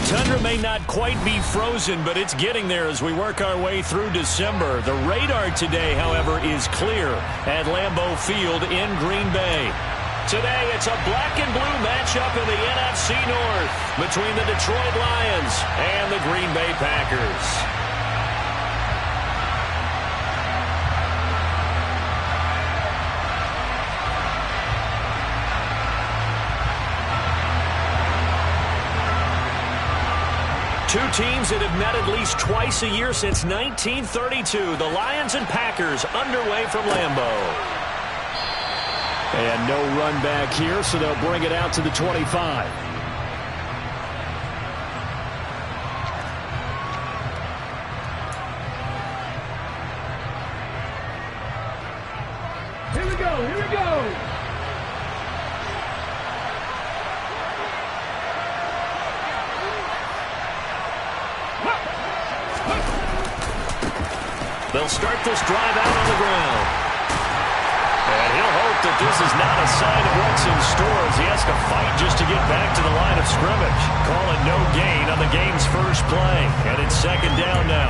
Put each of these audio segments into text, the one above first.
tundra may not quite be frozen, but it's getting there as we work our way through December. The radar today, however, is clear at Lambeau Field in Green Bay. Today, it's a black and blue matchup in the NFC North between the Detroit Lions and the Green Bay Packers. Two teams that have met at least twice a year since 1932. The Lions and Packers underway from Lambeau. And no run back here, so they'll bring it out to the 25. Here we go, here we go. They'll start this drive out on the ground. And he'll hope that this is not a sign of what's in store as he has to fight just to get back to the line of scrimmage. Call it no gain on the game's first play. And it's second down now.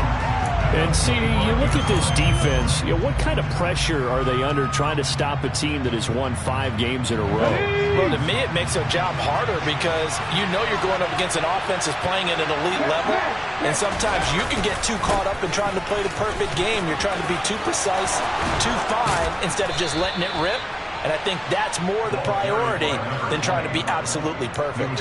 And see, you look at this defense, what kind of pressure are they under trying to stop a team that has won 5 games in a row? Well, to me, it makes their job harder because you know you're going up against an offense that's playing at an elite level, and sometimes you can get too caught up in trying to play the perfect game. You're trying to be too precise, too fine, instead of just letting it rip. And I think that's more the priority than trying to be absolutely perfect.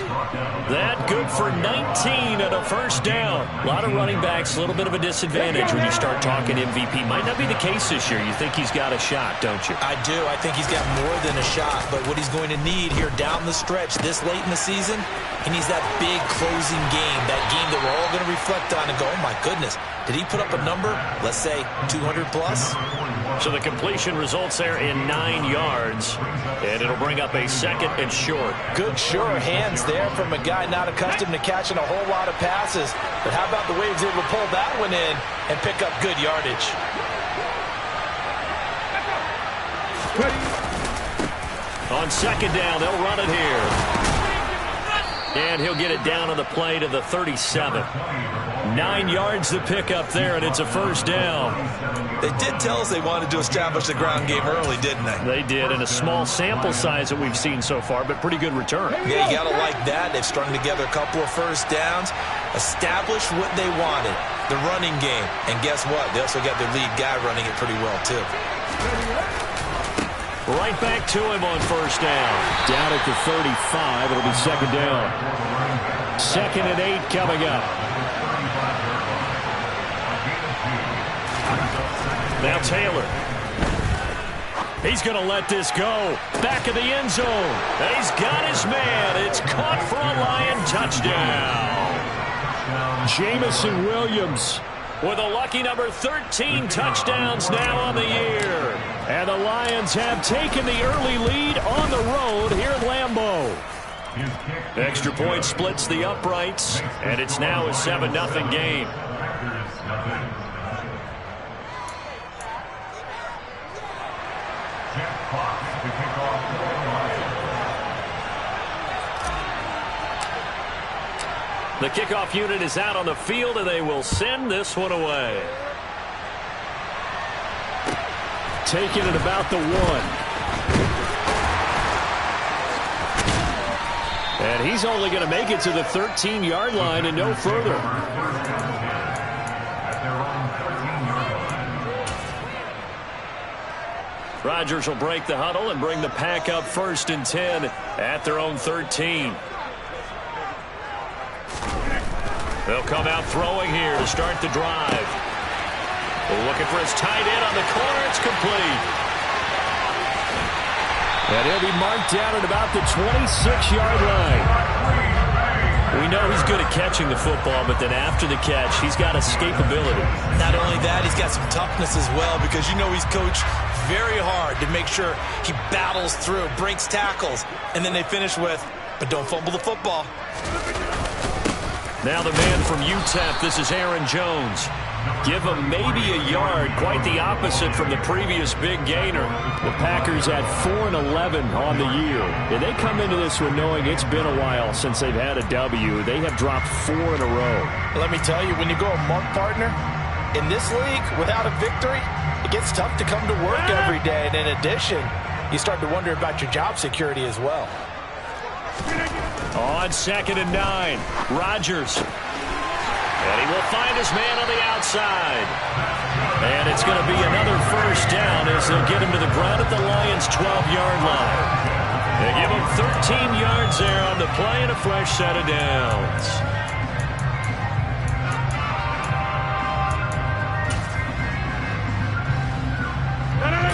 That good for 19 and a first down. A lot of running backs, a little bit of a disadvantage when you start talking MVP. Might not be the case this year. You think he's got a shot, don't you? I do. I think he's got more than a shot. But what he's going to need here down the stretch this late in the season, he needs that big closing game, that game that we're all going to reflect on and go, oh, my goodness, did he put up a number, let's say 200 plus? So the completion results there in 9 yards, and it'll bring up a second and short. Good, sure hands there from a guy not accustomed to catching a whole lot of passes. But how about the way he's able to pull that one in and pick up good yardage? On second down, they'll run it here. And he'll get it down on the play to the 37. 9 yards to pick up there, and it's a first down. They did tell us they wanted to establish the ground game early, didn't they? They did, and a small sample size that we've seen so far, but pretty good return. Yeah, you got to like that. They've strung together a couple of first downs, established what they wanted, the running game. And guess what? They also got their lead guy running it pretty well, too. Right back to him on first down. Down at the 35, it'll be second down. 2nd and 8 coming up. Now Taylor. He's going to let this go. Back of the end zone. And he's got his man. It's caught for a Lion touchdown. Jameson Williams with a lucky number 13 touchdowns now on the year. And the Lions have taken the early lead on the road here at Lambeau. Extra point splits the uprights, and it's now a 7-0 game. The kickoff unit is out on the field, and they will send this one away. Taking it about the 1. And he's only going to make it to the 13-yard line and no further. Rodgers will break the huddle and bring the Pack up 1st and 10 at their own 13. They'll come out throwing here to start the drive. Looking for his tight end on the corner. It's complete. And he'll be marked down at about the 26-yard line. We know he's good at catching the football, but then after the catch, he's got escapability. Not only that, he's got some toughness as well because you know he's coached very hard to make sure he battles through, breaks tackles, and then they finish with, but don't fumble the football. Now the man from UTEP, this is Aaron Jones. Give them maybe a yard, quite the opposite from the previous big gainer. The Packers at 4-11 on the year. And they come into this one knowing it's been a while since they've had a W. They have dropped 4 in a row. Let me tell you, when you go a month, partner, in this league, without a victory, it gets tough to come to work every day. And in addition, you start to wonder about your job security as well. On 2nd and 9, Rodgers. And he will find his man on the outside. And it's going to be another first down as they'll get him to the ground at the Lions' 12-yard line. They give him 13 yards there on the play and a fresh set of downs.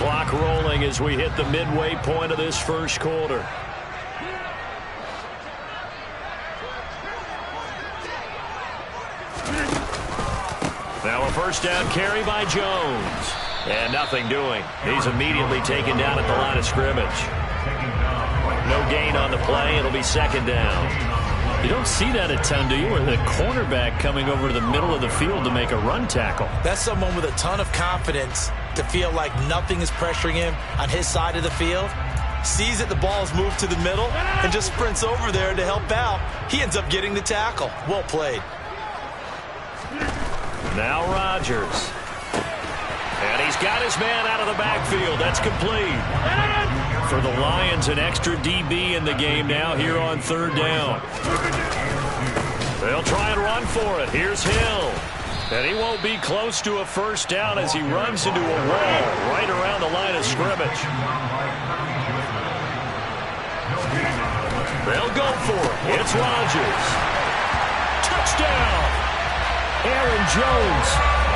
Clock rolling as we hit the midway point of this first quarter. Now a first down carry by Jones. And nothing doing. He's immediately taken down at the line of scrimmage. No gain on the play. It'll be 2nd down. You don't see that a ton, do you? Where the cornerback coming over to the middle of the field to make a run tackle. That's someone with a ton of confidence to feel like nothing is pressuring him on his side of the field. Sees that the ball is moved to the middle and just sprints over there to help out. He ends up getting the tackle. Well played. Now Rodgers. And he's got his man out of the backfield. That's complete. For the Lions, an extra DB in the game now here on 3rd down. They'll try and run for it. Here's Hill. And he won't be close to a first down as he runs into a wall right around the line of scrimmage. They'll go for it. It's Rodgers. Touchdown! Aaron Jones,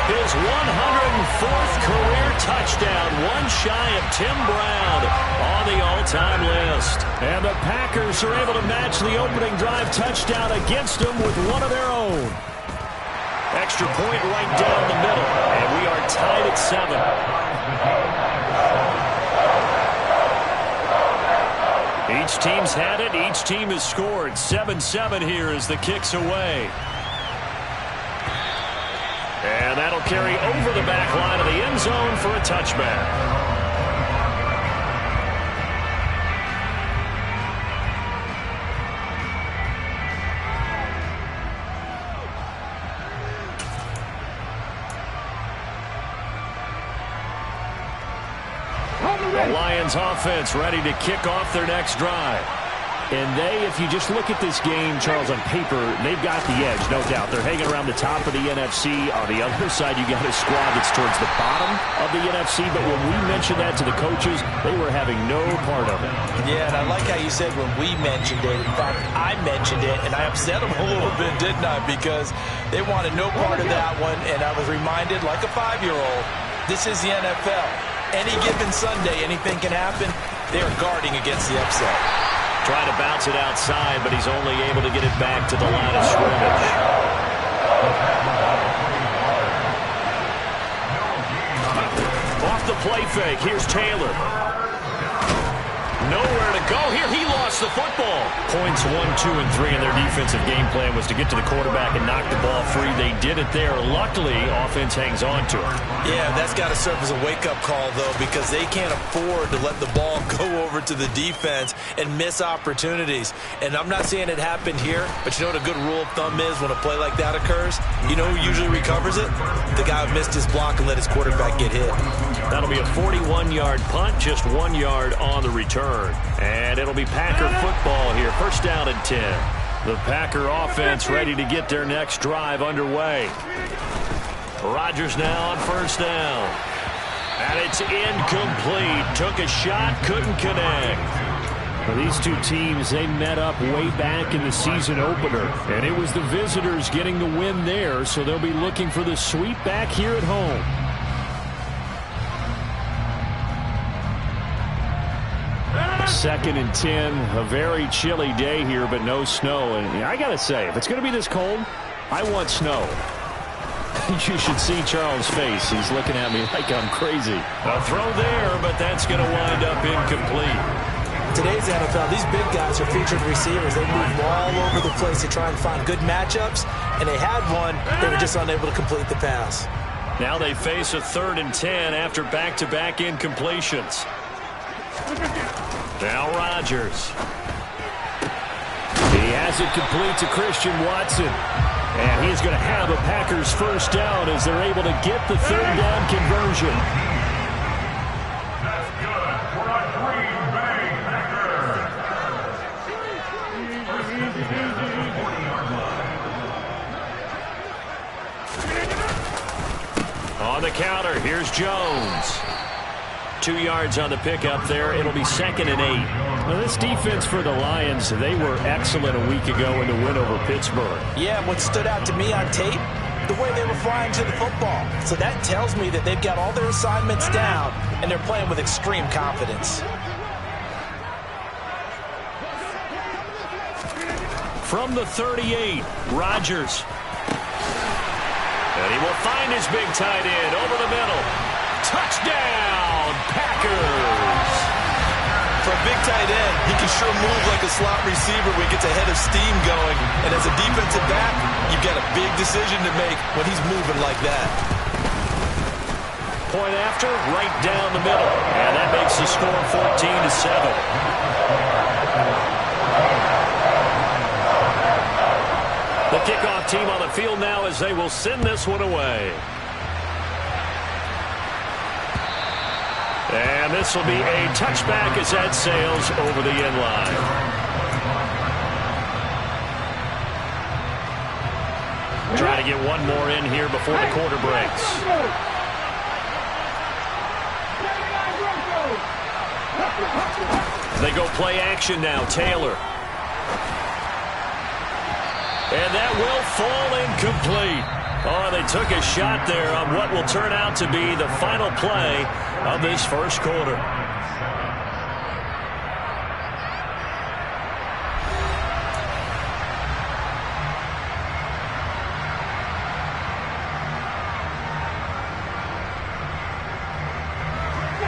his 104th career touchdown, one shy of Tim Brown on the all-time list. And the Packers are able to match the opening drive touchdown against them with one of their own. Extra point right down the middle, and we are tied at 7. Each team's had it. Each team has scored. 7-7 here as the kick's away. And that'll carry over the back line of the end zone for a touchback. The Lions offense ready to kick off their next drive. And if you just look at this game, Charles, on paper, they've got the edge, no doubt. They're hanging around the top of the NFC. On the other side, you got a squad that's towards the bottom of the NFC. But when we mentioned that to the coaches, they were having no part of it. Yeah, and I like how you said when we mentioned it. In fact, I mentioned it, and I upset them a little bit, didn't I? Because they wanted no part of that one, and I was reminded, like a 5-year-old, this is the NFL. Any given Sunday, anything can happen. They are guarding against the upset. Trying to bounce it outside, but he's only able to get it back to the line of scrimmage. Off the play fake, here's Taylor. Nowhere to go here. He lost the football. Points 1, 2, and 3 in their defensive game plan was to get to the quarterback and knock the ball free. They did it there. Luckily, offense hangs on to it. Yeah, that's got to serve as a wake-up call, though, because they can't afford to let the ball go over to the defense and miss opportunities. And I'm not saying it happened here, but you know what a good rule of thumb is when a play like that occurs? You know who usually recovers it? The guy who missed his block and let his quarterback get hit. That'll be a 41-yard punt, just 1 yard on the return. And it'll be Packer football here. First down and 10. The Packer offense ready to get their next drive underway. Rodgers now on first down. And it's incomplete. Took a shot, couldn't connect. Well, these two teams, they met up way back in the season opener. And it was the visitors getting the win there, so they'll be looking for the sweep back here at home. Second and 10, a very chilly day here, but no snow. And I got to say, if it's going to be this cold, I want snow. You should see Charles' face. He's looking at me like I'm crazy. A throw there, but that's going to wind up incomplete. Today's NFL, these big guys are featured receivers. They move all over the place to try and find good matchups, and they had one. They were just unable to complete the pass. Now they face a 3rd and 10 after back-to-back incompletions. Now Rodgers. He has it complete to Christian Watson. And he's going to have a Packers first down as they're able to get the 3rd down conversion. That's good for a Green Bay Packers. On the counter, here's Jones. 2 yards on the pickup there. It'll be 2nd and 8. Well, this defense for the Lions, they were excellent a week ago in the win over Pittsburgh. Yeah, what stood out to me on tape, the way they were flying to the football. So that tells me that they've got all their assignments down, and they're playing with extreme confidence. From the 38, Rodgers. And he will find his big tight end over the middle. Touchdown, Packers! For a big tight end, he can sure move like a slot receiver when he gets a head of steam going. And as a defensive back, you've got a big decision to make when he's moving like that. Point after, right down the middle. And that makes the score 14-7. The kickoff team on the field now as they will send this one away. And this will be a touchback as that sails over the end line. Try to get one more in here before the quarter breaks. They go play action now. Taylor. And that will fall incomplete. Oh, they took a shot there on what will turn out to be the final play of this first quarter.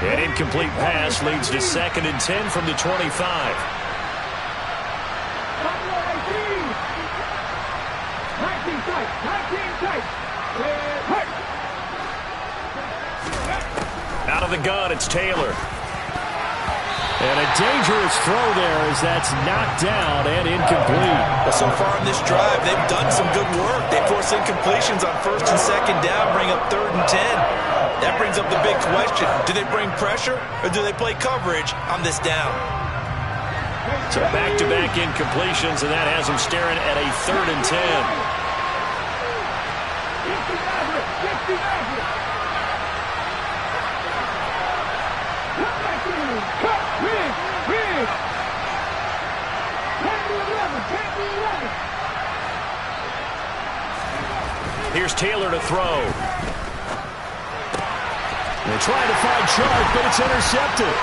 An incomplete pass leads to 2nd and 10 from the 25. Out of the gun, it's Taylor. And a dangerous throw there as that's knocked down and incomplete. Well, so far in this drive, they've done some good work. They force incompletions on 1st and 2nd down, bring up 3rd and 10. That brings up the big question. Do they bring pressure or do they play coverage on this down? So back-to-back incompletions, and that has them staring at a 3rd and 10. Here's Taylor to throw. They try to find Chark, but it's intercepted.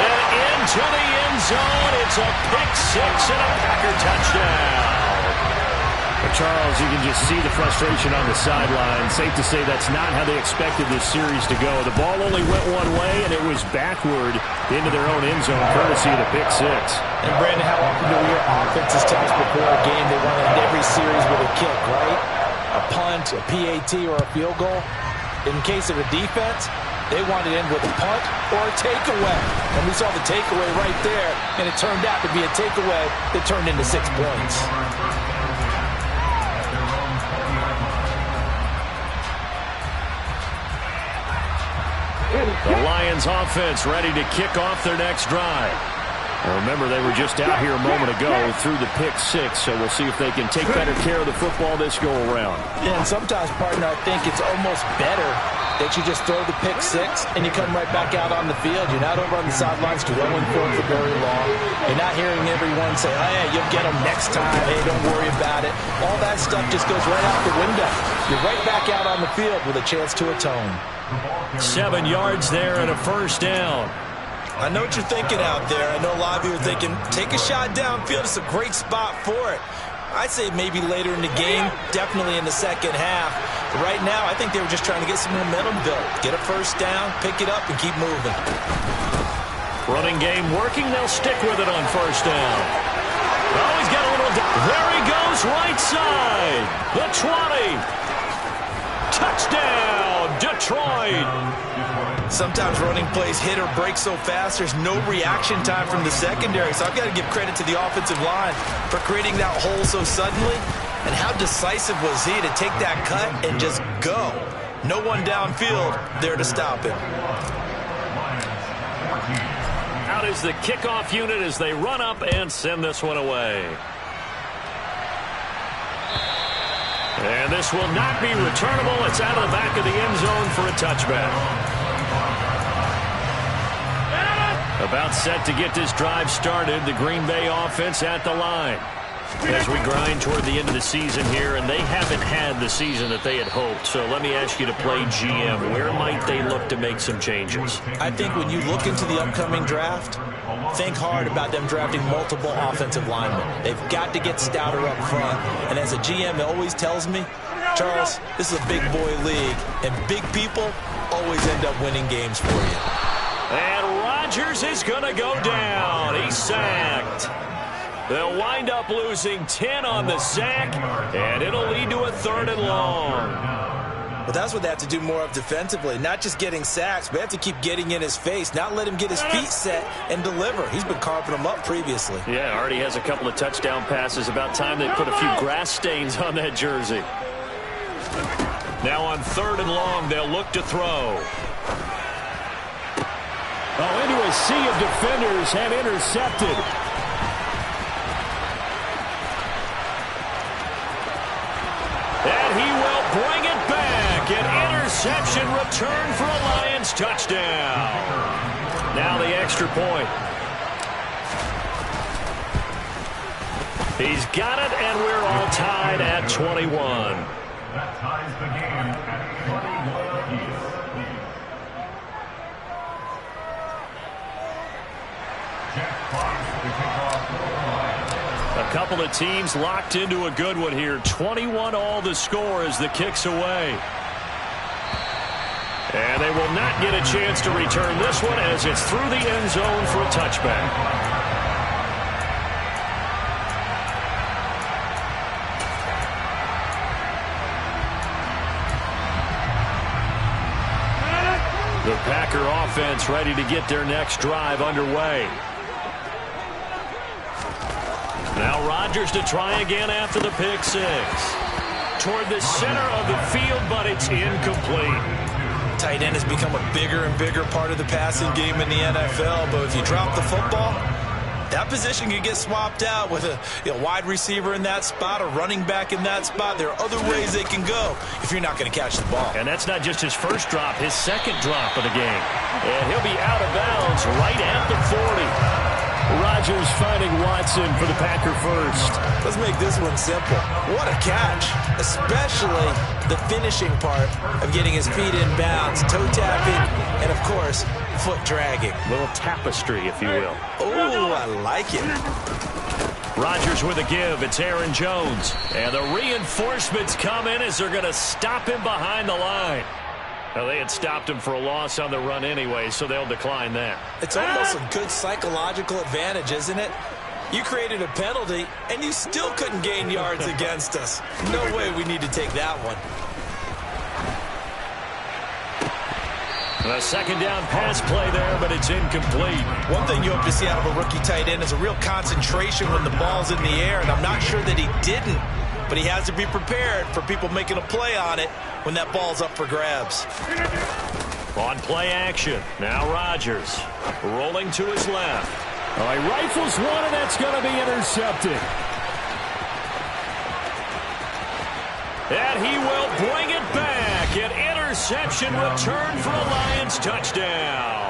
And into the end zone, it's a pick six and a Packer touchdown. But Charles, you can just see the frustration on the sideline. Safe to say that's not how they expected this series to go. The ball only went one way, and it was backward into their own end zone, courtesy of the pick six. And, Brandon, how often do we hear offenses tell us before a game they want to end every series with a kick, right? A punt, a PAT, or a field goal. In case of a defense, they want to end with a punt or a takeaway. And we saw the takeaway right there, and it turned out to be a takeaway that turned into 6 points. The Lions offense ready to kick off their next drive. Now remember, they were just out here a moment ago through the pick six, so we'll see if they can take better care of the football this go-around. Yeah, and sometimes, partner, I think it's almost better that you just throw the pick six and you come right back out on the field. You're not over on the sidelines dwelling for it for very long. You're not hearing everyone say, oh, yeah, you'll get them next time. Hey, don't worry about it. All that stuff just goes right out the window. You're right back out on the field with a chance to atone. 7 yards there and a first down. I know what you're thinking out there. I know a lot of you are thinking, take a shot downfield. It's a great spot for it. I'd say maybe later in the game, definitely in the second half. But right now, I think they were just trying to get some momentum built. Get a first down, pick it up, and keep moving. Running game working. They'll stick with it on first down. Oh, he's got a little... There he goes, right side. The 20. Touchdown, Detroit. Sometimes running plays hit or break so fast, there's no reaction time from the secondary. So I've got to give credit to the offensive line for creating that hole so suddenly. And how decisive was he to take that cut and just go? No one downfield there to stop him. Out is the kickoff unit as they run up and send this one away. And this will not be returnable. It's out of the back of the end zone for a touchback. About set to get this drive started, the Green Bay offense at the line. As we grind toward the end of the season here, and they haven't had the season that they had hoped. So let me ask you to play GM. Where might they look to make some changes? I think when you look into the upcoming draft, think hard about them drafting multiple offensive linemen. They've got to get stouter up front. And as a GM, it always tells me, Charles, this is a big boy league, and big people always end up winning games for you. And Rodgers is going to go down. He's sacked. They'll wind up losing 10 on the sack, and it'll lead to a 3rd and long. But that's what they have to do more of defensively, not just getting sacks, but they have to keep getting in his face, not let him get his feet set and deliver. He's been carving them up previously. Yeah, already has a couple of touchdown passes. About time they put a few grass stains on that jersey. Now on 3rd and long, they'll look to throw. Oh, into a sea of defenders and intercepted. And he will bring it back. An interception return for a Lions touchdown. Now the extra point. He's got it, and we're all tied at 21. That ties the game at 21 apiece. Jeff Fox to kick off for the Lions. A couple of teams locked into a good one here. 21 all the score as the kick's away. And they will not get a chance to return this one as it's through the end zone for a touchback. The Packer offense ready to get their next drive underway. Now Rodgers to try again after the pick six. Toward the center of the field, but it's incomplete. Tight end has become a bigger and bigger part of the passing game in the NFL, but if you drop the football, that position can get swapped out with a wide receiver in that spot, a running back in that spot. There are other ways they can go if you're not going to catch the ball. And that's not just his first drop, his second drop of the game. And he'll be out of bounds right at the 40. Rodgers finding Watson for the Packer first. Let's make this one simple. What a catch, especially the finishing part of getting his feet in bounds, toe tapping, and of course, foot dragging. Little tapestry, if you will. Oh, I like it. Rodgers with a give. It's Aaron Jones. And the reinforcements come in as they're going to stop him behind the line. Well, they had stopped him for a loss on the run anyway, so they'll decline that. It's almost a good psychological advantage, isn't it? You created a penalty, and you still couldn't gain yards against us. No way we need to take that one. A second down pass play there, but it's incomplete. One thing you hope to see out of a rookie tight end is a real concentration when the ball's in the air, and I'm not sure that he didn't, but he has to be prepared for people making a play on it when that ball's up for grabs. On play action, now Rodgers rolling to his left. Oh, he rifles one, and that's going to be intercepted. And he will bring it back. An interception return for a Lions touchdown.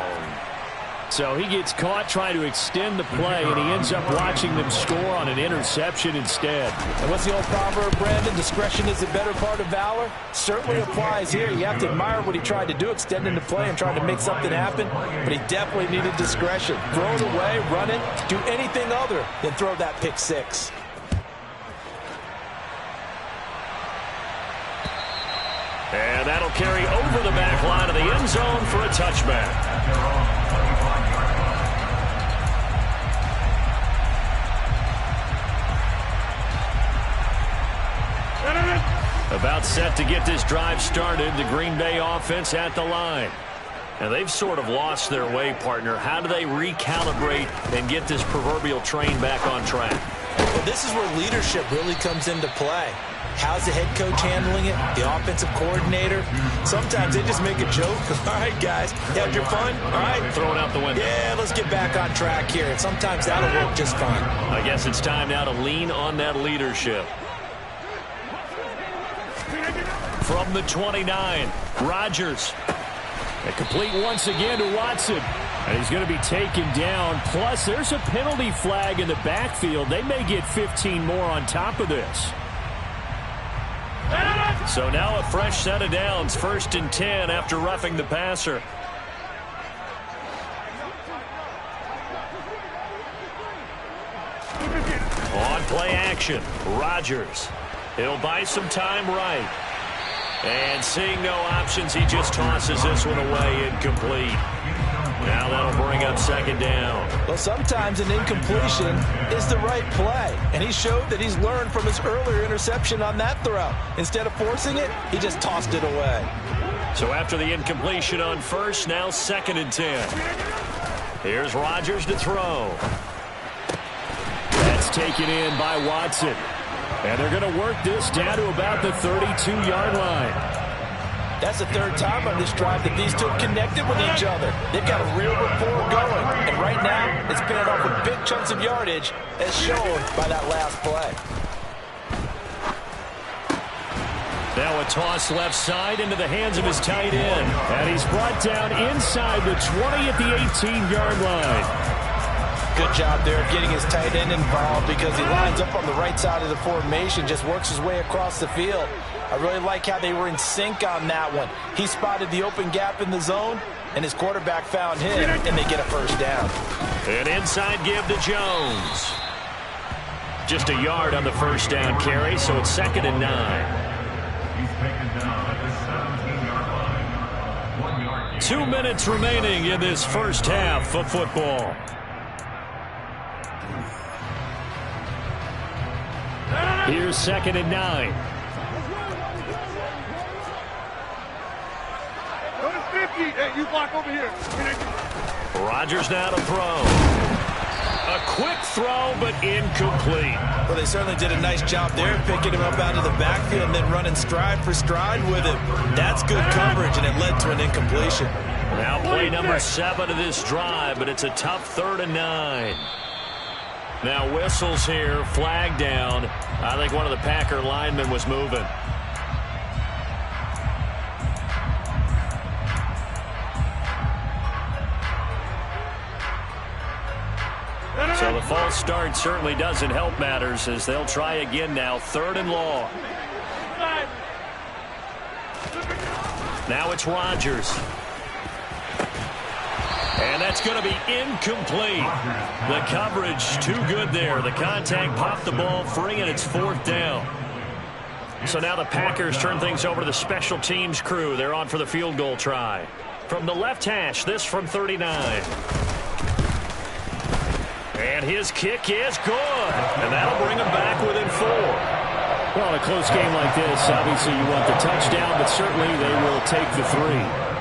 So he gets caught trying to extend the play, and he ends up watching them score on an interception instead. And what's the old proverb, Brandon? Discretion is the better part of valor. Certainly applies here. You have to admire what he tried to do, extending the play and trying to make something happen. But he definitely needed discretion. Throw it away, run it, do anything other than throw that pick six. That'll carry over the back line of the end zone for a touchback. About set to get this drive started, the Green Bay offense at the line. And they've sort of lost their way, partner. How do they recalibrate and get this proverbial train back on track? Well, this is where leadership really comes into play. How's the head coach handling it? The offensive coordinator? Sometimes they just make a joke. All right, guys, you had your fun? All right. Throw it out the window. Yeah, let's get back on track here. And sometimes that'll work just fine. I guess it's time now to lean on that leadership. From the 29, Rodgers. And complete once again to Watson. And he's going to be taken down. Plus, there's a penalty flag in the backfield. They may get 15 more on top of this. So now a fresh set of downs. 1st and 10 after roughing the passer. On play action, Rodgers. He'll buy some time right. And seeing no options, he just tosses this one away, incomplete. Now that'll bring up 2nd down. Well, sometimes an incompletion is the right play. And he showed that he's learned from his earlier interception on that throw. Instead of forcing it, he just tossed it away. So after the incompletion on 1st, now 2nd and 10. Here's Rodgers to throw. That's taken in by Watson. And they're going to work this down to about the 32-yard line. That's the 3rd time on this drive that these two have connected with each other. They've got a real rapport going. And right now, it's paying off with big chunks of yardage, as shown by that last play. Now a toss left side into the hands of his tight end. And he's brought down inside the 20 at the 18-yard line. Good job there of getting his tight end involved because he lines up on the right side of the formation, just works his way across the field. I really like how they were in sync on that one. He spotted the open gap in the zone, and his quarterback found him, and they get a 1st down. An inside give to Jones. Just a yard on the 1st down carry, so it's 2nd and 9. He's taken down at the 17-yard line. 1 yard. 2 minutes remaining in this first half of football. Here's 2nd and 9. Hey, you block over here. Rodgers now to throw. A quick throw, but incomplete. Well, they certainly did a nice job there, picking him up out of the backfield and then running stride for stride with him. That's good coverage, and it led to an incompletion. Now play number 7 of this drive, but it's a tough 3rd and 9. Now whistles here, flag down. I think one of the Packer linemen was moving. So the false start certainly doesn't help matters as they'll try again now, 3rd and long. Now it's Rodgers. And that's going to be incomplete. The coverage too good there. The contact popped the ball free, and it's 4th down. So now the Packers turn things over to the special teams crew. They're on for the field goal try. From the left hash, this from 39. And his kick is good. And that'll bring him back within 4. Well, in a close game like this, obviously you want the touchdown, but certainly they will take the 3.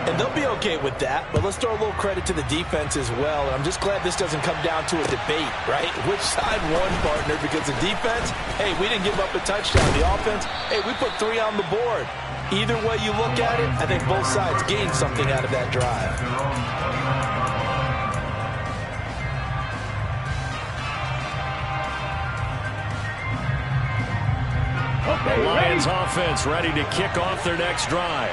And they'll be okay with that, but let's throw a little credit to the defense as well. And I'm just glad this doesn't come down to a debate, right? Which side won, partner? Because the defense, hey, we didn't give up a touchdown. The offense, hey, we put 3 on the board. Either way you look at it, I think both sides gained something out of that drive. The Lions offense ready to kick off their next drive.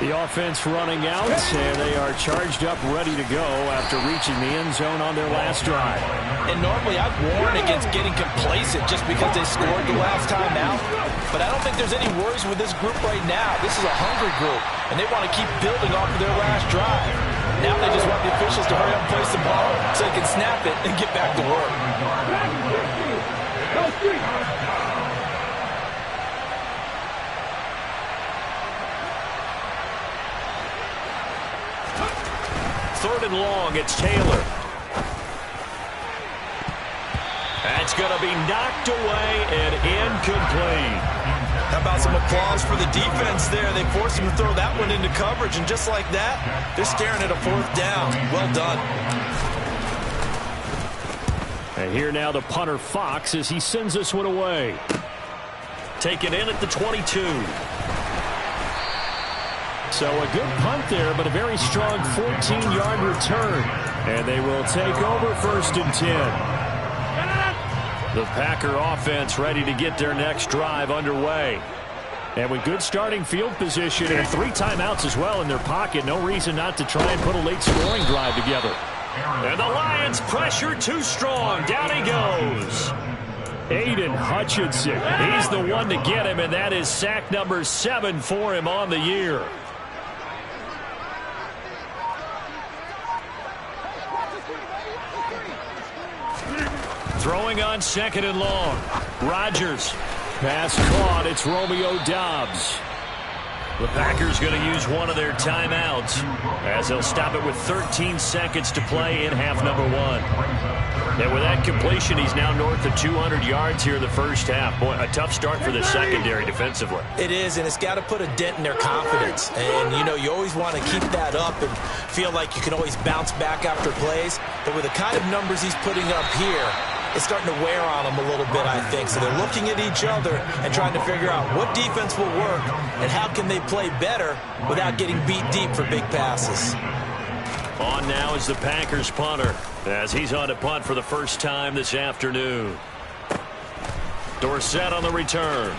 The offense running out, and they are charged up, ready to go after reaching the end zone on their last drive. And normally I'd warn against getting complacent just because they scored the last time out. But I don't think there's any worries with this group right now. This is a hungry group, and they want to keep building off of their last drive. Now they just want the officials to hurry up and place the ball so they can snap it and get back to work. 3rd and long. It's Taylor. That's going to be knocked away and incomplete. How about some applause for the defense there? They forced him to throw that one into coverage, and just like that, they're staring at a 4th down. Well done. And here now the punter Fox as he sends this one away. Taken in at the 22. So a good punt there, but a very strong 14-yard return. And they will take over 1st and 10. The Packer offense ready to get their next drive underway. And with good starting field position and 3 timeouts as well in their pocket, no reason not to try and put a late scoring drive together. And the Lions pressure too strong. Down he goes. Aiden Hutchinson. He's the one to get him, and that is sack number 7 for him on the year. Throwing on 2nd and long. Rodgers. Pass caught. It's Romeo Doubs. The Packers going to use one of their timeouts as they'll stop it with 13 seconds to play in half number 1. And with that completion, he's now north of 200 yards here in the first half. Boy, a tough start for the secondary defensively. It is, and it's got to put a dent in their confidence. And, you know, you always want to keep that up and feel like you can always bounce back after plays. But with the kind of numbers he's putting up here, it's starting to wear on them a little bit, I think. So they're looking at each other and trying to figure out what defense will work and how can they play better without getting beat deep for big passes. On now is the Packers punter as he's on to punt for the first time this afternoon. Dorsett on the return.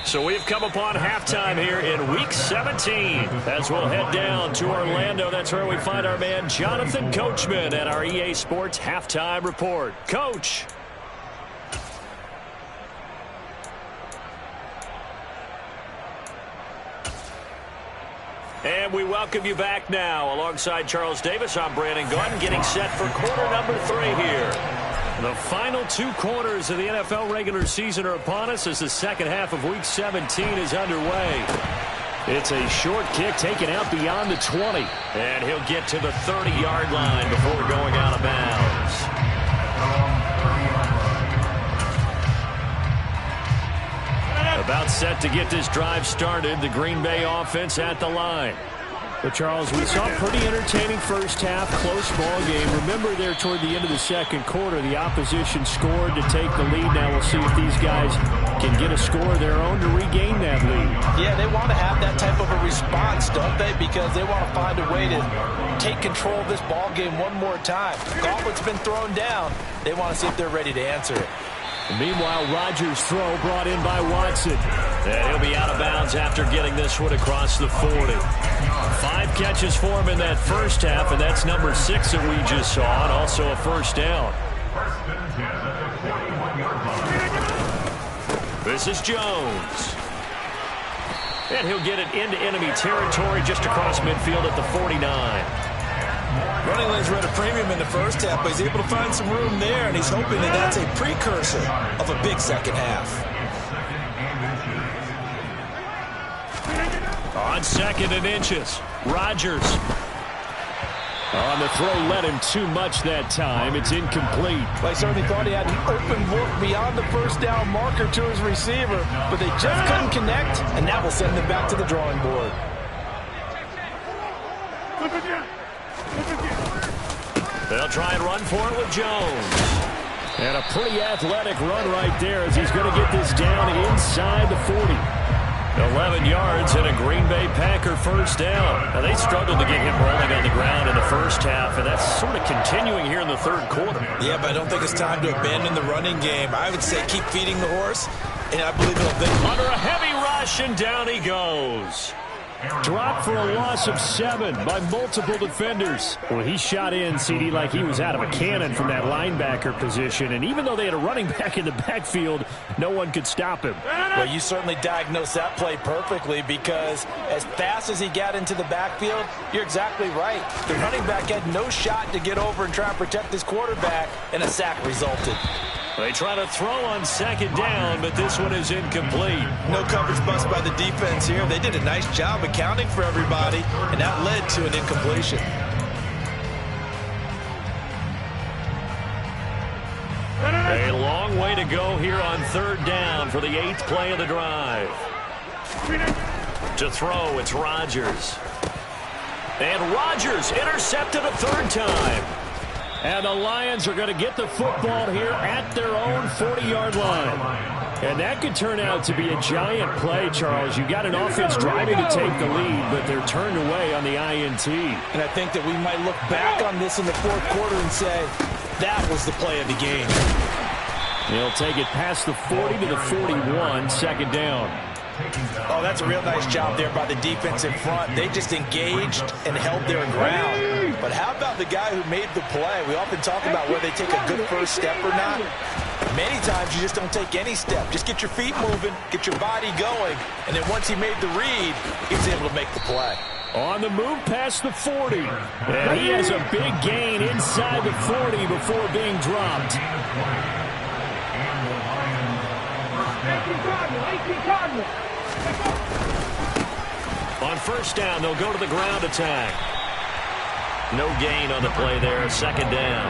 So we've come upon halftime here in Week 17. As we'll head down to Orlando, that's where we find our man Jonathan Coachman at our EA Sports Halftime Report. Coach. And we welcome you back now. Alongside Charles Davis, I'm Brandon Gunn, getting set for quarter number 3 here. The final 2 quarters of the NFL regular season are upon us as the second half of Week 17 is underway. It's a short kick taken out beyond the 20. And he'll get to the 30-yard line before going out of bounds. About set to get this drive started, the Green Bay offense at the line. But, Charles, we saw a pretty entertaining first half, close ball game. Remember there toward the end of the second quarter, the opposition scored to take the lead. Now we'll see if these guys can get a score of their own to regain that lead. Yeah, they want to have that type of a response, don't they? Because they want to find a way to take control of this ball game one more time. Gauntlet's been thrown down. They want to see if they're ready to answer it. Meanwhile, Rodgers' throw brought in by Watson. And he'll be out of bounds after getting this one across the 40. 5 catches for him in that first half, and that's number 6 that we just saw, and also a first down. This is Jones. And he'll get it into enemy territory just across midfield at the 49. Running lanes were at a premium in the first half, but he's able to find some room there, and he's hoping that that's a precursor of a big second half. On 2nd and inches, Rodgers. On the throw, led him too much that time. It's incomplete. Well, I certainly thought he had an open look beyond the first down marker to his receiver, but they just couldn't connect, and that will send them back to the drawing board. They'll try and run for it with Jones. And a pretty athletic run right there as he's going to get this down inside the 40. 11 yards and a Green Bay Packer first down. Now, they struggled to get him rolling on the ground in the first half, and that's sort of continuing here in the third quarter. Yeah, but I don't think it's time to abandon the running game. I would say keep feeding the horse, and I believe it'll eventually. Under a heavy rush, and down he goes. Dropped for a loss of 7 by multiple defenders. Well, he shot in, CD, like he was out of a cannon from that linebacker position. And even though they had a running back in the backfield, no one could stop him. Well, you certainly diagnosed that play perfectly because as fast as he got into the backfield, you're exactly right. The running back had no shot to get over and try and protect his quarterback, and a sack resulted. They try to throw on second down, but this one is incomplete. No coverage bust by the defense here. They did a nice job accounting for everybody, and that led to an incompletion. A long way to go here on third down for the 8th play of the drive. To throw, it's Rodgers. And Rodgers intercepted a third time. And the Lions are going to get the football here at their own 40-yard line. And that could turn out to be a giant play, Charles. You got an offense driving to take the lead, but they're turned away on the INT. And I think that we might look back on this in the fourth quarter and say, that was the play of the game. They'll take it past the 40 to the 41, second down. Oh, that's a real nice job there by the defense in front. They just engaged and held their ground. But how about the guy who made the play? We often talk about whether they take a good first step or not. Many times you just don't take any step. Just get your feet moving, get your body going, and then once he made the read, he was able to make the play. On the move past the 40. And he has a big gain inside the 40 before being dropped. On first down, they'll go to the ground attack. No gain on the play there, second down.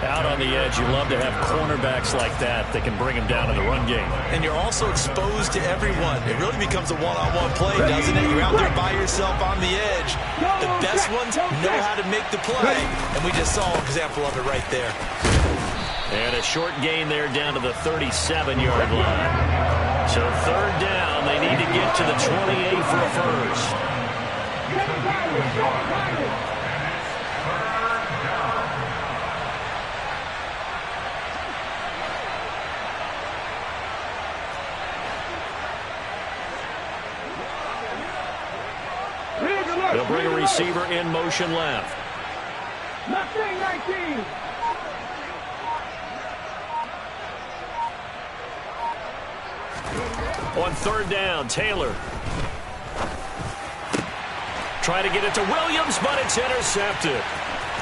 Out on the edge, you love to have cornerbacks like that can bring him down in the run game. And you're also exposed to everyone. It really becomes a one-on-one play, doesn't it? You're out there by yourself on the edge. The best ones know how to make the play, and we just saw an example of it right there. And a short gain there down to the 37-yard line. So third down, they need to get to the 28 for a first. They'll bring a receiver in motion left. 19. On third down, Taylor. Try to get it to Williams, but it's intercepted.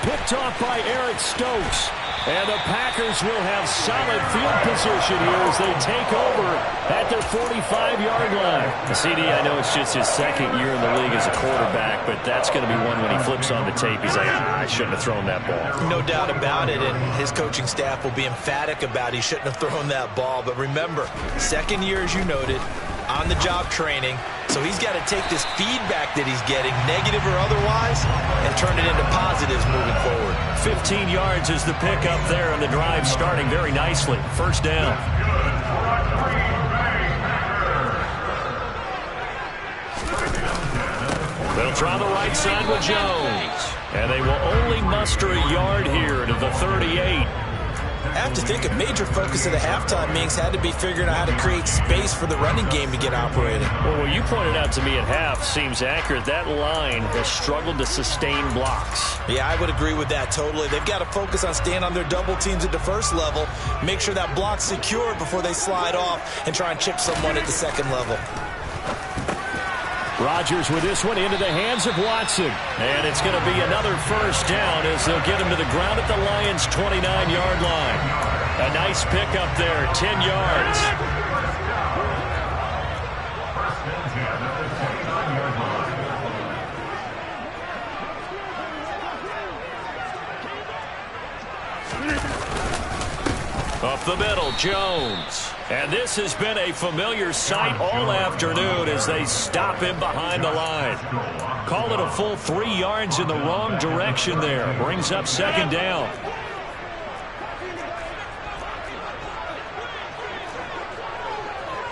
Picked off by Eric Stokes. And the Packers will have solid field position here as they take over at their 45-yard line. CD, I know it's just his second year in the league as a quarterback, but that's going to be one when he flips on the tape. He's like, I shouldn't have thrown that ball. No doubt about it, and his coaching staff will be emphatic about he shouldn't have thrown that ball. But remember, second year, as you noted, on-the-job training. So he's got to take this feedback that he's getting, negative or otherwise, and turn it into positives moving forward. 15 yards is the pickup there, and the drive starting very nicely. First down. They'll try the right side with Jones. And they will only muster a yard here to the 38. I have to think a major focus of the halftime, Minks, had to be figuring out how to create space for the running game to get operating. Well, what you pointed out to me at half seems accurate. That line has struggled to sustain blocks. Yeah, I would agree with that totally. They've got to focus on staying on their double teams at the first level, make sure that block's secure before they slide off and try and chip someone at the second level. Rodgers with this one into the hands of Watson. And it's going to be another first down as they'll get him to the ground at the Lions' 29-yard line. A nice pickup there, 10 yards. Up the middle, Jones. And this has been a familiar sight all afternoon as they stop him behind the line. Call it a full 3 yards in the wrong direction there. Brings up second down.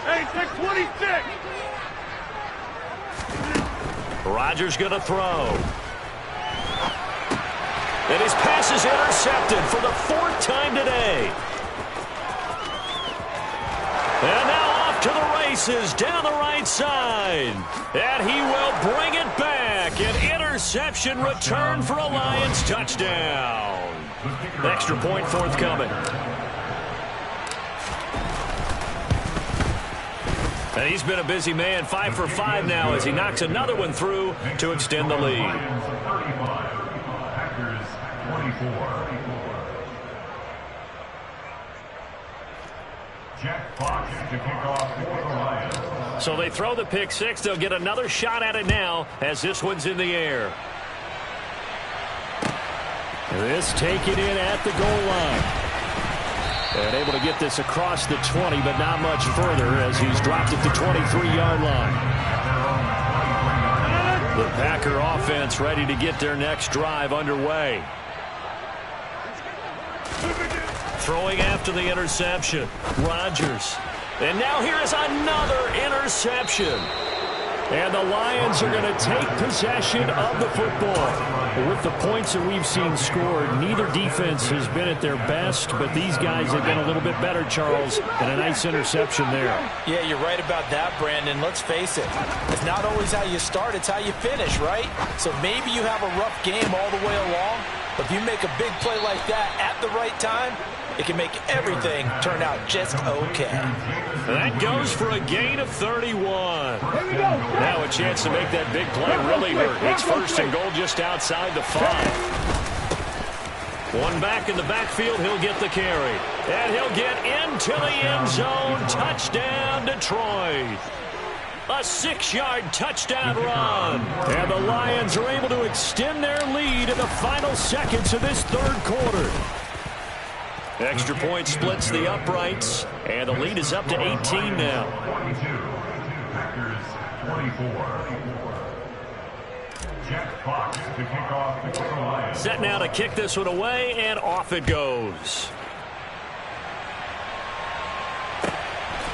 Hey, 626. Rodgers going to throw. And his pass is intercepted for the 4th time today. And now off to the races down the right side. And he will bring it back. An interception return for a Lions touchdown. Extra point forthcoming. And he's been a busy man, 5 for 5 now as he knocks another one through to extend the lead. Packers 24. Fox to kick off for the Lions. So they throw the pick six. They'll get another shot at it now as this one's in the air. This taken in at the goal line. And able to get this across the 20, but not much further as he's dropped at the 23-yard line. The Packer offense ready to get their next drive underway. Throwing after the interception. Rodgers. And now here is another interception. And the Lions are going to take possession of the football. With the points that we've seen scored, neither defense has been at their best, but these guys have been a little bit better, Charles, and a nice interception there. Yeah, you're right about that, Brandon. Let's face it. It's not always how you start, it's how you finish, right? So maybe you have a rough game all the way along, but if you make a big play like that at the right time, it can make everything turn out just okay. That goes for a gain of 31. Now a chance to make that big play really hurt. It's first and goal just outside the 5. One back in the backfield. He'll get the carry. And he'll get into the end zone. Touchdown, Detroit. A 6-yard touchdown run. And the Lions are able to extend their lead in the final seconds of this third quarter. Extra point splits the uprights, and the lead is up to 18 now. 22, Packers 24. Jack Fox to kick off for the Lions. Set now to kick this one away, and off it goes.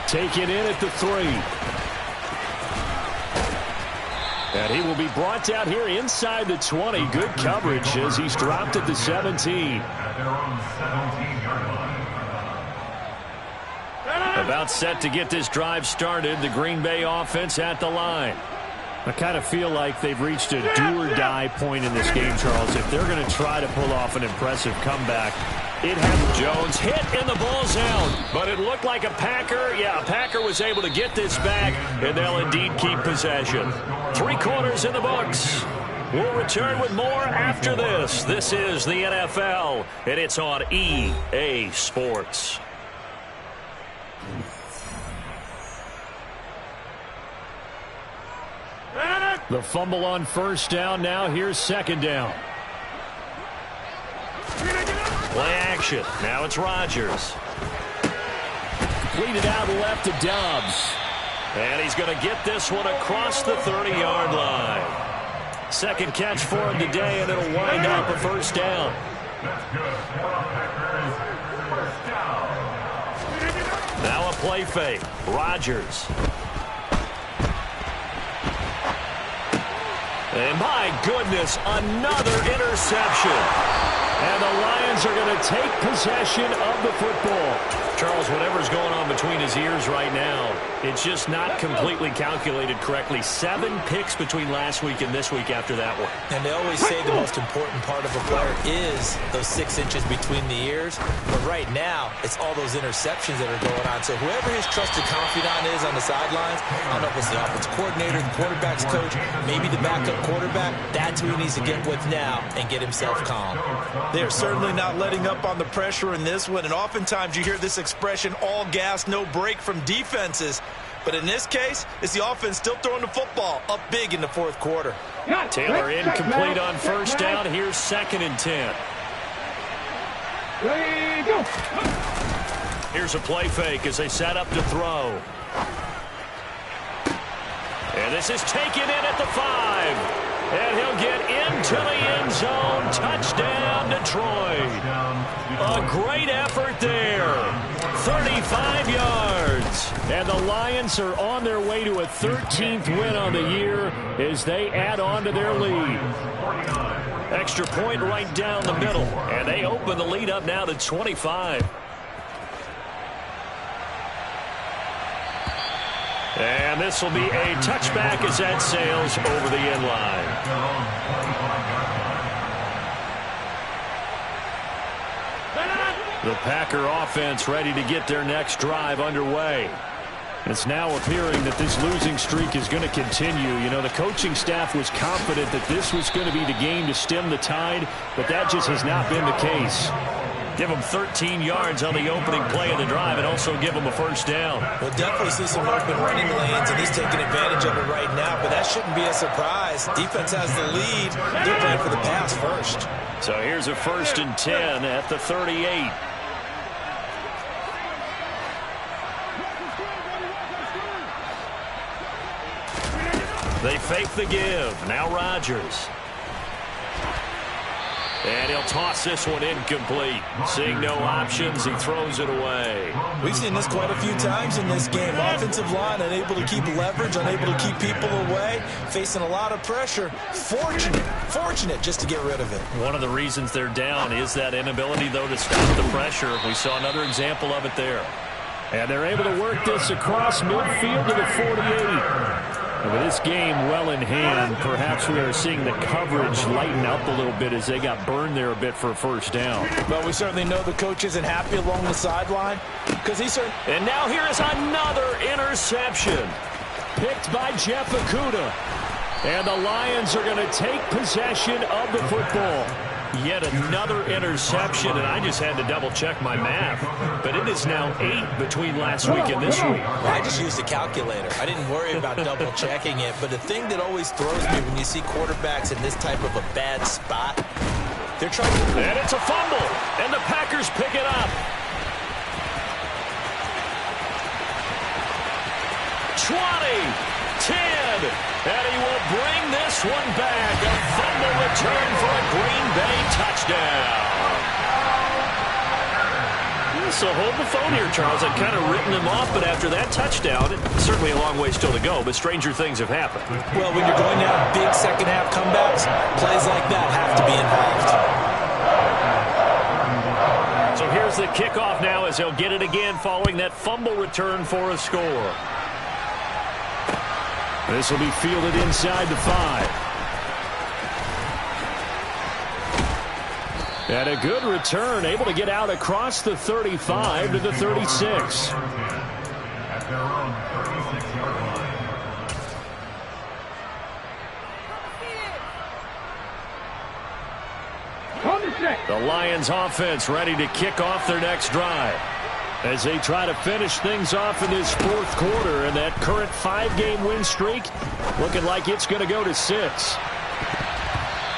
Take it in at the 3. And he will be brought down here inside the 20. Good coverage as he's dropped at the 17. At their own 17-yard line. About set to get this drive started. The Green Bay offense at the line. I kind of feel like they've reached a do-or-die point in this game, Charles. If they're going to try to pull off an impressive comeback, it has Jones hit and the ball's out. But it looked like a Packer. Yeah, a Packer was able to get this back, and they'll indeed keep possession. 3 quarters in the books. We'll return with more after this. This is the NFL, and it's on EA Sports. The fumble on first down. Now here's second down. Play action. Now it's Rodgers. Completed out left to Dobbs. And he's going to get this one across the 30-yard line. Second catch for him today, and it'll wind up a first down. That's good for Packers. First down. Now a play fake. Rodgers. And my goodness, another interception. And the Lions are going to take possession of the football. Charles, whatever's going on between his ears right now, it's just not completely calculated correctly. 7 picks between last week and this week after that one. And they always say the most important part of a player is those 6 inches between the ears. But right now, it's all those interceptions that are going on. So whoever his trusted confidant is on the sidelines, I don't know if it's the offensive coordinator, the quarterback's coach, maybe the backup quarterback, that's who he needs to get with now and get himself calm. They're certainly not letting up on the pressure in this one, and oftentimes you hear this expression, all gas, no break from defenses. But in this case, it's the offense still throwing the football up big in the fourth quarter. Taylor incomplete on first down. Here's 2nd and 10. Here's a play fake as they set up to throw. And this is taken in at the 5. And he'll get into the end zone. Touchdown, Detroit. A great effort there. 35 yards. And the Lions are on their way to a 13th win on the year as they add on to their lead. Extra point right down the middle. And they open the lead up now to 25. And this will be a touchback as that sails over the end line. The Packer offense ready to get their next drive underway. It's now appearing that this losing streak is going to continue. You know, the coaching staff was confident that this was going to be the game to stem the tide, but that just has not been the case. Give them 13 yards on the opening play of the drive and also give them a first down. We'll definitely see some open running lanes, and he's taking advantage of it right now, but that shouldn't be a surprise. Defense has the lead. They're playing for the pass first. So here's a 1st and 10 at the 38. They fake the give. Now Rodgers. And he'll toss this one incomplete. Seeing no options, he throws it away. We've seen this quite a few times in this game. Offensive line unable to keep leverage, unable to keep people away, facing a lot of pressure. Fortunate just to get rid of it. One of the reasons they're down is that inability, though, to stop the pressure. We saw another example of it there. And they're able to work this across midfield to the 48. With this game well in hand, perhaps we are seeing the coverage lighten up a little bit as they got burned there a bit for a first down. But we certainly know the coach isn't happy along the sideline because he's certain. And now here is another interception. Picked by Jeff Okudah. And the Lions are going to take possession of the football. Yet another interception, and I just had to double-check my math. But it is now 8 between last week and this week. I just used a calculator. I didn't worry about double-checking it. But the thing that always throws me when you see quarterbacks in this type of a bad spot, they're trying to... And it's a fumble, and the Packers pick it up. 20, 10, and he will bring this one back. A fumble return for a Green Bay touchdown. So hold the phone here, Charles. I've kind of written them off, but after that touchdown, it's certainly a long way still to go, but stranger things have happened. Well, when you're going to have big second-half comebacks, plays like that have to be involved. So here's the kickoff now as they'll get it again following that fumble return for a score. This will be fielded inside the 5. And a good return, able to get out across the 35 to the 36. At their own 36-yard line. The Lions offense ready to kick off their next drive as they try to finish things off in this fourth quarter, and that current 5-game win streak looking like it's going to go to 6.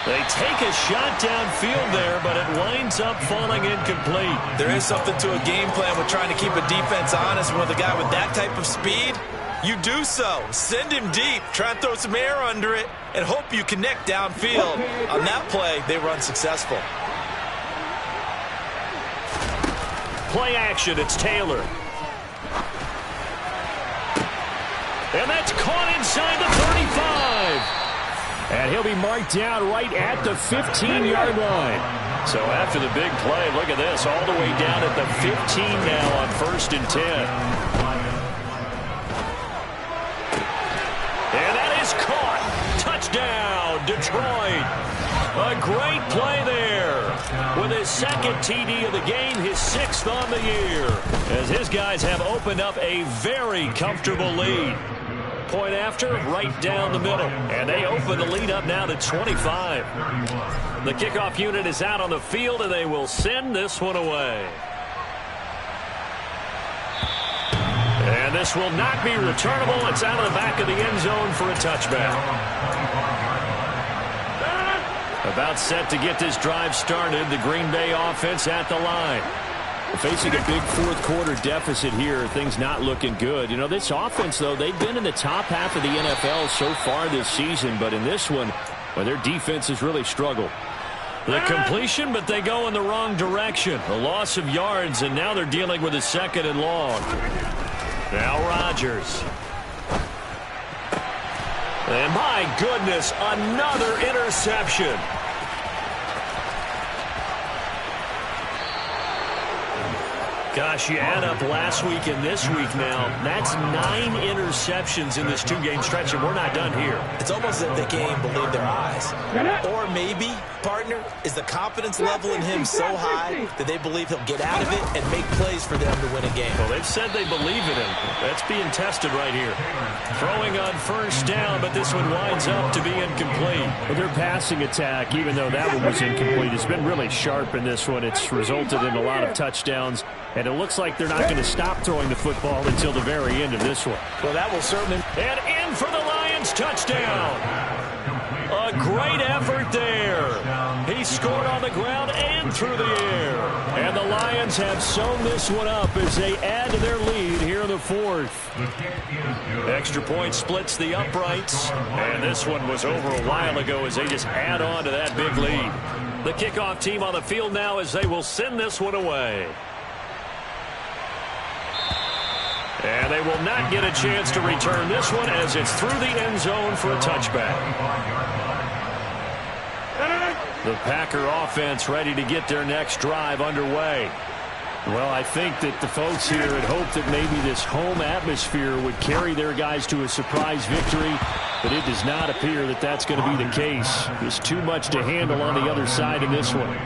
They take a shot downfield there, but it winds up falling incomplete. There is something to a game plan with trying to keep a defense honest. With a guy with that type of speed, you do so. Send him deep, try and throw some air under it, and hope you connect downfield. On that play, they were unsuccessful. Play action, it's Taylor. And that's caught inside the 35. And he'll be marked down right at the 15-yard line. So after the big play, look at this, all the way down at the 15 now on 1st and 10. And that is caught. Touchdown, Detroit. A great play there. With his second TD of the game, his 6th on the year. As his guys have opened up a very comfortable lead. Point after, right down the middle. And they open the lead up now to 25. The kickoff unit is out on the field, and they will send this one away. And this will not be returnable. It's out of the back of the end zone for a touchback. About set to get this drive started. The Green Bay offense at the line. Facing a big fourth quarter deficit here, things not looking good. You know, this offense, though, they've been in the top half of the NFL so far this season, but in this one, well, their defense has really struggled. The completion, but they go in the wrong direction. A loss of yards, and now they're dealing with a 2nd and long. Now Rodgers. And my goodness, another interception. Gosh, you add up last week and this week now, that's 9 interceptions in this 2-game stretch, and we're not done here. It's almost as if they can't even believe their eyes. Or maybe, partner, is the confidence level in him so high that they believe he'll get out of it and make plays for them to win a game. Well, they've said they believe in him. That's being tested right here. Throwing on first down, but this one winds up to be incomplete. Well, their passing attack, even though that one was incomplete, has been really sharp in this one. It's resulted in a lot of touchdowns, and it looks like they're not going to stop throwing the football until the very end of this one. Well, that will certainly... And in for the Lions, touchdown. A great effort there. He scored on the ground and through the air. And the Lions have sewn this one up as they add to their lead here in the 4th. Extra point splits the uprights. And this one was over a while ago as they just add on to that big lead. The kickoff team on the field now as they will send this one away. And they will not get a chance to return this one as it's through the end zone for a touchback. The Packer offense ready to get their next drive underway. Well, I think that the folks here had hoped that maybe this home atmosphere would carry their guys to a surprise victory, but it does not appear that that's going to be the case. There's too much to handle on the other side in this one.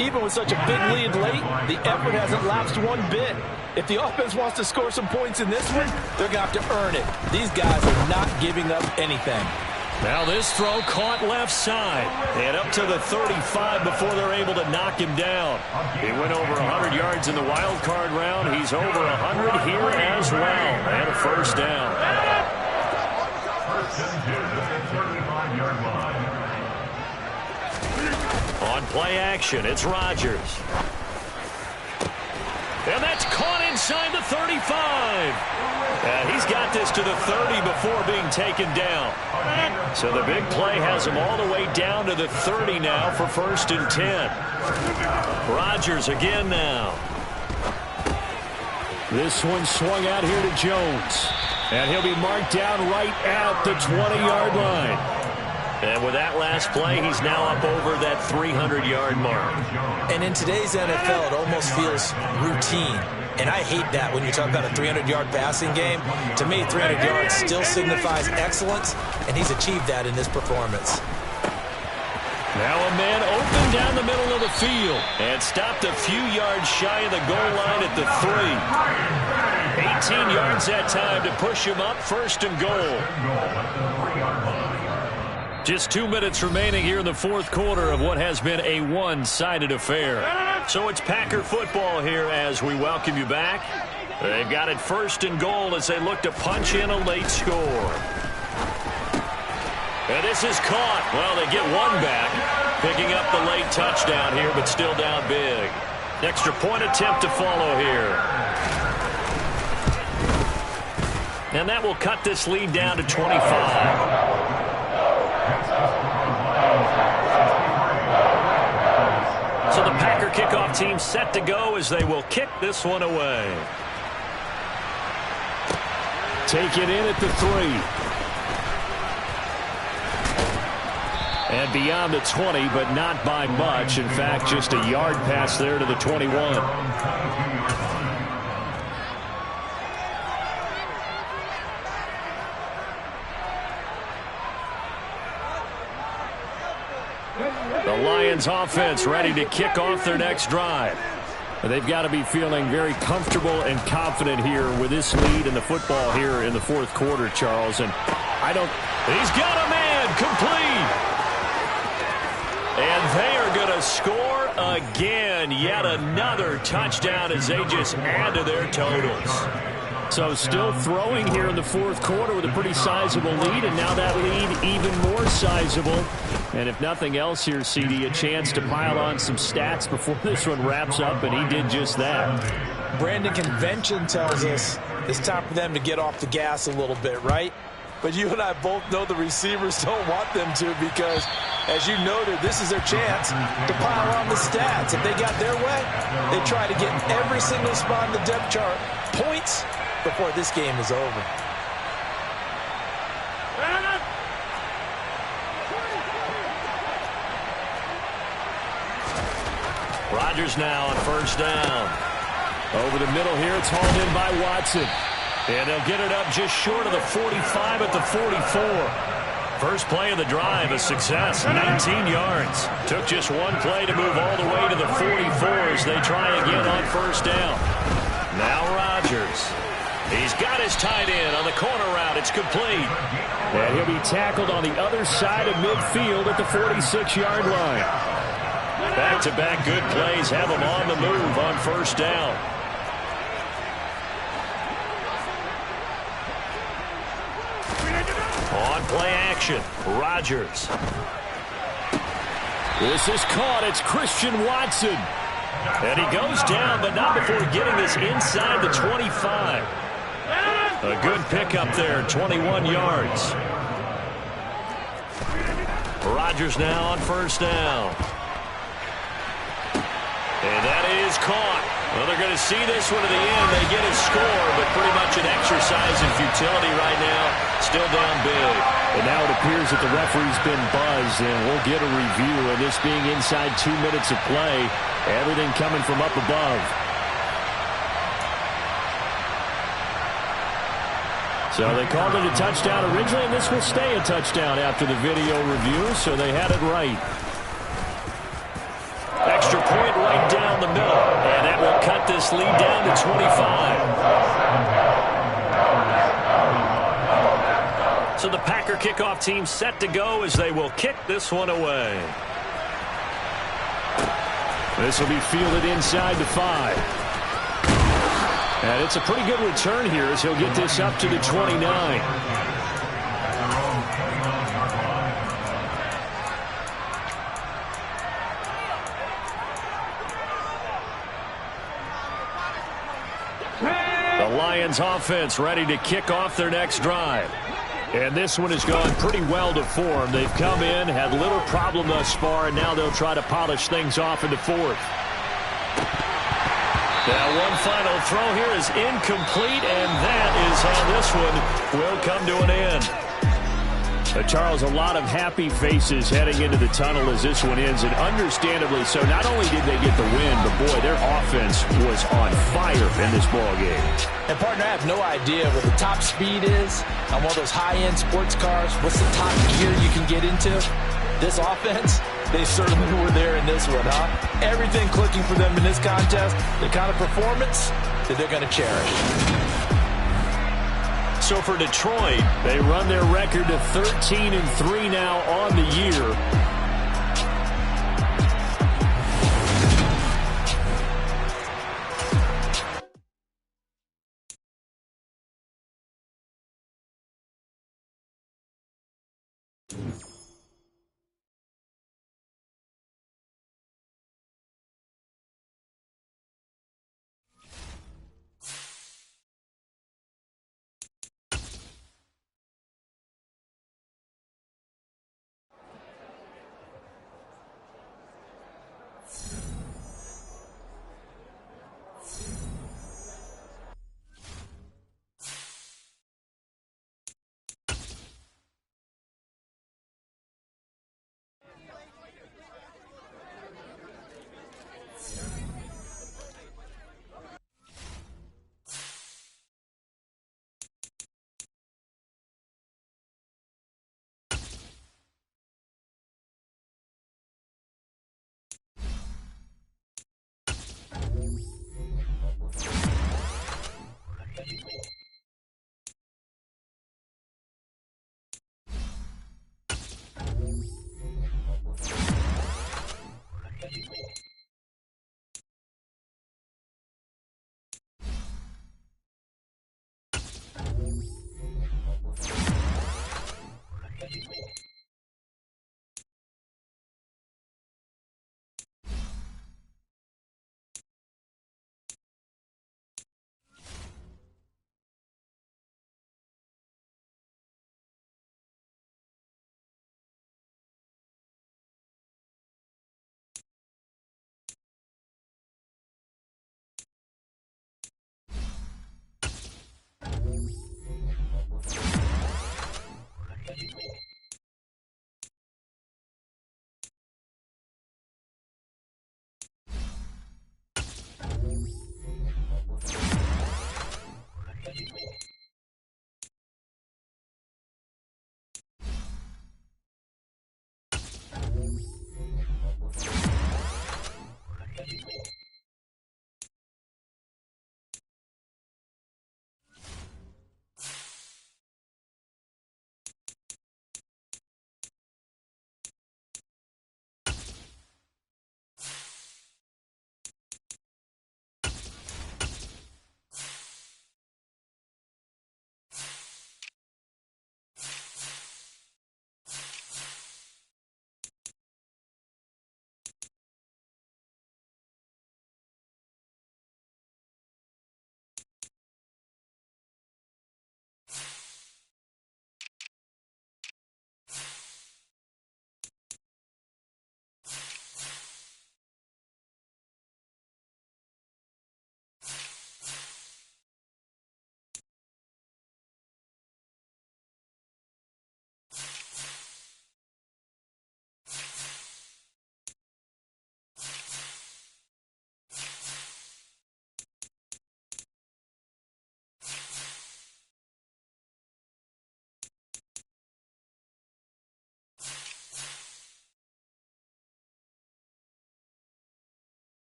Even with such a big lead late, the effort hasn't lapsed one bit. If the offense wants to score some points in this one, they're going to have to earn it. These guys are not giving up anything. Now this throw caught left side and up to the 35 before they're able to knock him down. He went over 100 yards in the wild card round. He's over 100 here as well. And a first down. On play action, it's Rodgers. And that's caught inside the 35. And he's got this to the 30 before being taken down. So the big play has him all the way down to the 30 now for 1st and 10. Rodgers again now. This one swung out here to Jones. And he'll be marked down right at the 20-yard line. And with that last play, he's now up over that 300-yard mark. And in today's NFL, it almost feels routine. And I hate that when you talk about a 300-yard passing game. To me, 300 yards still signifies excellence, and he's achieved that in this performance. Now a man open down the middle of the field and stopped a few yards shy of the goal line at the 3. 18 yards that time to push him up 1st and goal. Just 2 minutes remaining here in the 4th quarter of what has been a one-sided affair. So it's Packer football here as we welcome you back. They've got it 1st and goal as they look to punch in a late score. And this is caught. Well, they get one back, picking up the late touchdown here, but still down big. Extra point attempt to follow here. And that will cut this lead down to 25. So the Packer kickoff team set to go as they will kick this one away. Take it in at the 3. And beyond the 20, but not by much. In fact, just a yard pass there to the 21. The Lions offense ready to kick off their next drive. They've got to be feeling very comfortable and confident here with this lead in the football here in the 4th quarter, Charles. And he's got a man complete. And they are going to score again. Yet another touchdown as they just add to their totals. So still throwing here in the 4th quarter with a pretty sizable lead, and now that lead even more sizable. And if nothing else here, CD, a chance to pile on some stats before this one wraps up, and he did just that. Brandon, convention tells us it's time for them to get off the gas a little bit, right? But you and I both know the receivers don't want them to because, as you noted, this is their chance to pile on the stats. If they got their way, they try to get every single spot in the depth chart points before this game is over. Rodgers now on 1st down. Over the middle here, it's hauled in by Watson. And they'll get it up just short of the 45 at the 44. First play of the drive, a success, 19 yards. Took just one play to move all the way to the 44 as they try again on first down. Now Rodgers. He's got his tight end on the corner route. It's complete. And he'll be tackled on the other side of midfield at the 46-yard line. Back-to-back good plays have him on the move on first down. On play action, Rodgers. This is caught. It's Christian Watson. And he goes down, but not before getting this inside the 25. A good pickup there, 21 yards. Rodgers now on first down. And that is caught. Well, they're going to see this one to the end. They get a score, but pretty much an exercise in futility right now. Still down big. And now it appears that the referee's been buzzed, and we'll get a review. And this being inside 2 minutes of play, everything coming from up above. So they called it a touchdown originally, and this will stay a touchdown after the video review, so they had it right. Extra point right down the middle, and that will cut this lead down to 25. So the Packer kickoff team set to go as they will kick this one away. This will be fielded inside the 5. And it's a pretty good return here as he'll get this up to the 29. The Lions offense ready to kick off their next drive. And this one has gone pretty well to form. They've come in, had little problem thus far, and now they'll try to polish things off in the 4th. Now one final throw here is incomplete, and that is how this one will come to an end. Charles, a lot of happy faces heading into the tunnel as this one ends, and understandably so. Not only did they get the win, but boy, their offense was on fire in this ball game. And partner, I have no idea what the top speed is on one of those high-end sports cars. What's the top gear you can get into? This offense, they certainly were there in this one, huh? Everything clicking for them in this contest, the kind of performance that they're going to cherish. So for Detroit, they run their record to 13-3 now on the year.